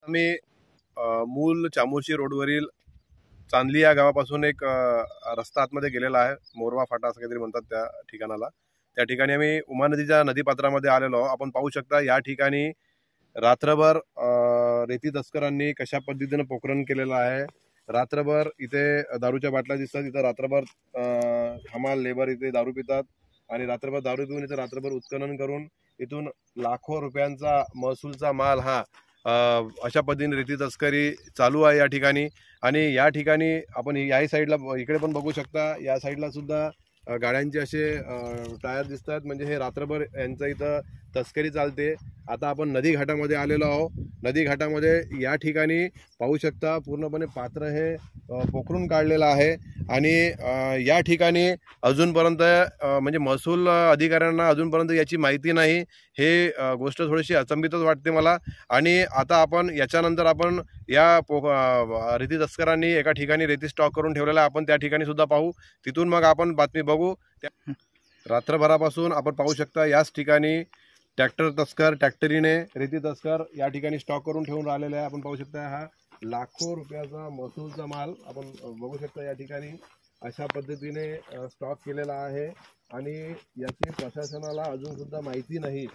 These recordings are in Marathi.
आम्ही मूल चामोशी रोडवरील चांदली या गावापासून एक रस्ता आतमध्ये गेलेला आहे. मोरवा फाटा असं काहीतरी म्हणतात त्या ठिकाणाला. त्या ठिकाणी आम्ही उमा नदीच्या नदीपात्रामध्ये आलेलो आहोत. आपण पाहू शकता या ठिकाणी रात्रभर रेती तस्करांनी कशा पद्धतीने पोखरण केलेलं आहे. रात्रभर इथे दारूच्या बाटल्या दिसतात. इथं रात्रभर हमाल लेबर इथे दारू पितात आणि रात्रभर दारू पिऊन इथं रात्रभर उत्खनन करून इथून लाखो रुपयांचा महसूलचा माल हा अशा पद्धतीने रेती तस्करी चालू आहे या ठिकाणी. आणि या ठिकाणी आपण याही साईडला इकडे पण बघू शकता. या साईडला सुद्धा गाड्यांचे असे टायर दिसतात. म्हणजे हे रात्रभर यांचं इथं तस्करी चालते. आता आपण नदी घाटामध्ये आलेलो आहोत. नदी घाटामध्ये या ठिकाणी पाहू शकता पूर्णपणे पात्र हे पोखरून काढलेलं आहे. आणि या ठिकाणी अजूनपर्यंत म्हणजे महसूल अधिकाऱ्यांना अजूनपर्यंत याची माहिती नाही. हे गोष्ट थोडीशी अचंबितच वाटते मला. आणि आता आपण याच्यानंतर आपण या रेती तस्करांनी एका ठिकाणी रेती स्टॉक करून ठेवलेला आहे. आपण त्या ठिकाणी सुद्धा पाहू. तिथून मग आपण बातमी बघू. रात्रभरापासून आपण पाहू शकता याच ठिकाणी ट्रॅक्टर तस्कर ट्रॅक्टरीने रेती तस्कर या ठिकाणी स्टॉक करून ठेवून राहिलेला आहे. आपण पाहू शकता हा लाखो रुपयाचा महसूलचा माल आपण बघू शकता. या ठिकाणी अशा पद्धतीने स्टॉक केलेला आहे आणि याची प्रशासनाला अजून सुद्धा माहिती नाही.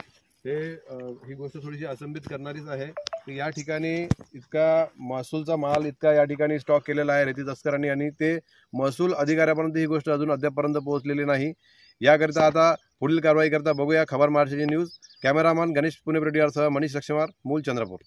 ही गोष्ट थोडीशी अचंबित करणारीच आहे की या ठिकाणी इतका महसूलचा माल इतका या ठिकाणी स्टॉक केलेला आहे रेती तस्करांनी आणि ते महसूल अधिकाऱ्यापर्यंत ही गोष्ट अजून अद्यापपर्यंत पोहोचलेली नाही. याकरिता आता पुढील कारवाई करता बघूया. खबर महाराष्ट्राची न्यूज कॅमेरामॅन गणेश पुणेप्रेडियारसह मनीष लक्ष्मण, मूल चंद्रपूर.